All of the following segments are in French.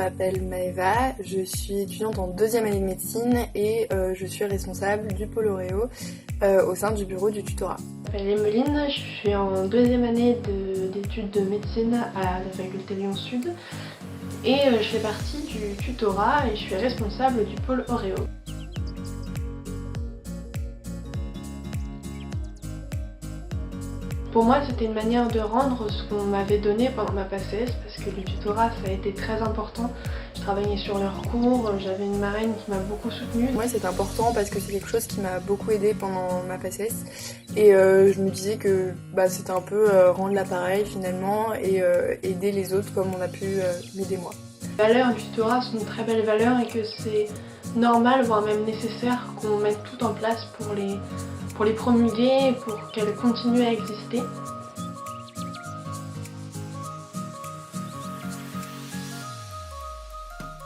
m'appelle Maëva, je suis étudiante en 2e année de médecine et je suis responsable du pôle Oreo au sein du bureau du tutorat. Je m'appelle Emeline, je suis en 2e année d'études de médecine à la faculté Lyon Sud et je fais partie du tutorat et je suis responsable du pôle Oreo. Pour moi, c'était une manière de rendre ce qu'on m'avait donné pendant ma PACES parce que le tutorat, ça a été très important. Je travaillais sur leurs cours, j'avais une marraine qui m'a beaucoup soutenue. Moi, c'est important parce que c'est quelque chose qui m'a beaucoup aidée pendant ma PACES et je me disais que c'était un peu rendre l'appareil finalement et aider les autres comme on a pu m'aider moi. Les valeurs du tutorat sont de très belles valeurs et que c'est normal, voire même nécessaire qu'on mette tout en place pour les promulguer et pour qu'elles continuent à exister.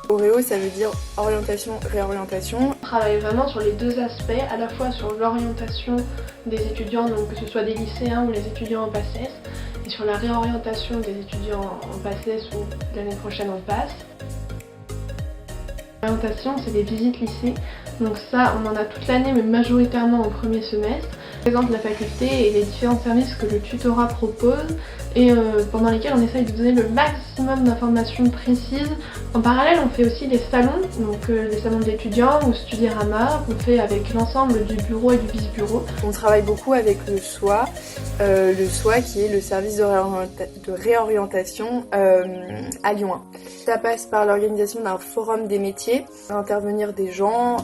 Oreo, ça veut dire orientation, réorientation. On travaille vraiment sur les deux aspects, à la fois sur l'orientation des étudiants, donc que ce soit des lycéens ou les étudiants en PACES, et sur la réorientation des étudiants en PACES ou l'année prochaine en PASS. L'orientation, c'est des visites lycées, donc ça on en a toute l'année mais majoritairement au premier semestre. On présente la faculté et les différents services que le tutorat propose et pendant lesquels on essaye de donner le maximum d'informations précises. En parallèle, on fait aussi des salons, donc les salons d'étudiants ou Studierama qu'on fait avec l'ensemble du bureau et du vice-bureau. On travaille beaucoup avec le SOA qui est le service de réorientation à Lyon 1. Ça passe par l'organisation d'un forum des métiers, intervenir des gens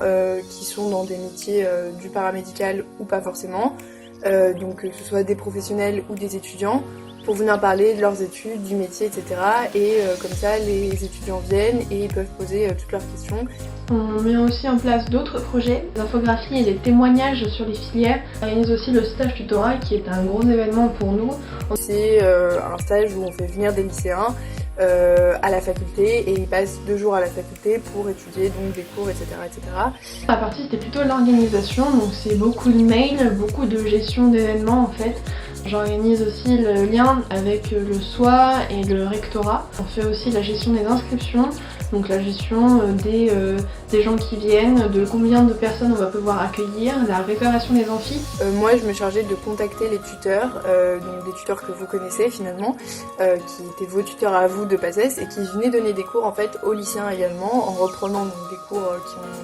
qui sont dans des métiers du paramédical ou pas forcément, donc que ce soit des professionnels ou des étudiants, pour venir parler de leurs études, du métier, etc. Et comme ça, les étudiants viennent et ils peuvent poser toutes leurs questions. On met aussi en place d'autres projets, des infographies et des témoignages sur les filières. On organise aussi le stage tutorat qui est un gros événement pour nous. C'est un stage où on fait venir des lycéens à la faculté et ils passent 2 jours à la faculté pour étudier donc des cours, etc. etc. La partie c'était plutôt l'organisation, donc c'est beaucoup de mails, beaucoup de gestion d'événements en fait. J'organise aussi le lien avec le SOA et le rectorat. On fait aussi la gestion des inscriptions, donc la gestion des gens qui viennent, de combien de personnes on va pouvoir accueillir, la réservation des amphis. Moi je me chargeais de contacter les tuteurs, donc des tuteurs que vous connaissez finalement, qui étaient vos tuteurs à vous de PACES et qui venaient donner des cours en fait aux lycéens également, en reprenant donc, des cours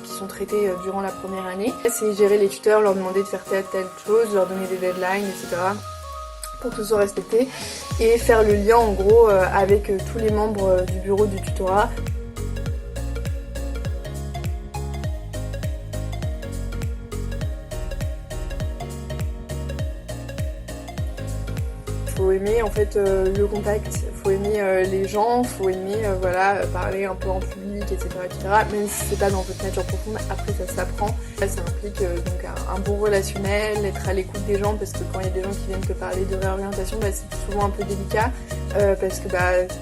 qui sont traités durant la première année. C'est gérer les tuteurs, leur demander de faire telle chose, leur donner des deadlines, etc. pour que tout soit respecté et faire le lien en gros avec tous les membres du bureau du tutorat. Faut aimer en fait le contact, faut aimer les gens, faut aimer parler un peu en public, etc. Même si c'est pas dans votre nature profonde, après ça s'apprend. Ça implique donc un bon relationnel, être à l'écoute des gens parce que quand il y a des gens qui viennent te parler de réorientation, c'est souvent un peu délicat parce que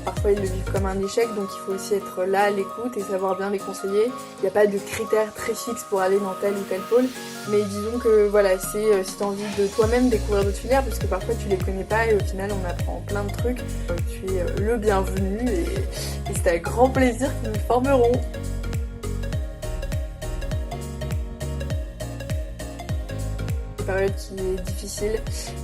parfois ils le vivent comme un échec, donc il faut aussi être là à l'écoute et savoir bien les conseiller. Il n'y a pas de critères très fixes pour aller dans tel ou tel pôle, mais disons que voilà, c'est si tu as envie de toi-même découvrir d'autres filières parce que parfois tu les connais pas et au final on apprend plein de trucs. Tu es le bienvenu et c'est avec grand plaisir que nous formerons. Une période qui est difficile,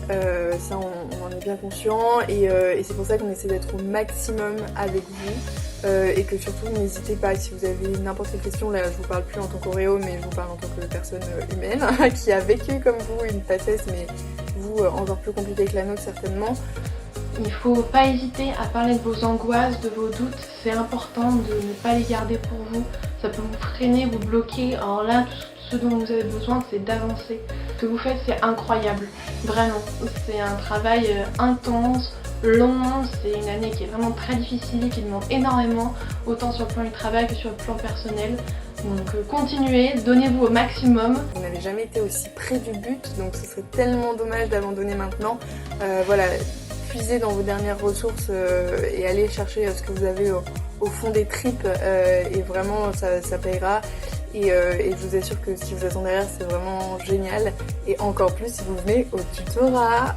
ça on en est bien conscient et c'est pour ça qu'on essaie d'être au maximum avec vous et que surtout n'hésitez pas si vous avez n'importe quelle question, là je vous parle plus en tant qu'Oreo mais je vous parle en tant que personne humaine qui a vécu comme vous une PACES mais vous encore plus compliqué que la nôtre certainement. Il ne faut pas hésiter à parler de vos angoisses, de vos doutes, c'est important de ne pas les garder pour vous, ça peut vous freiner, vous bloquer. Alors là, ce dont vous avez besoin, c'est d'avancer. Ce que vous faites, c'est incroyable, vraiment. C'est un travail intense, long, c'est une année qui est vraiment très difficile, qui demande énormément, autant sur le plan du travail que sur le plan personnel. Donc continuez, donnez-vous au maximum. Vous n'avez jamais été aussi près du but, donc ce serait tellement dommage d'abandonner maintenant. Puisez dans vos dernières ressources et allez chercher ce que vous avez au fond des tripes et vraiment ça payera et je vous assure que si vous êtes en derrière c'est vraiment génial et encore plus si vous venez au tutorat.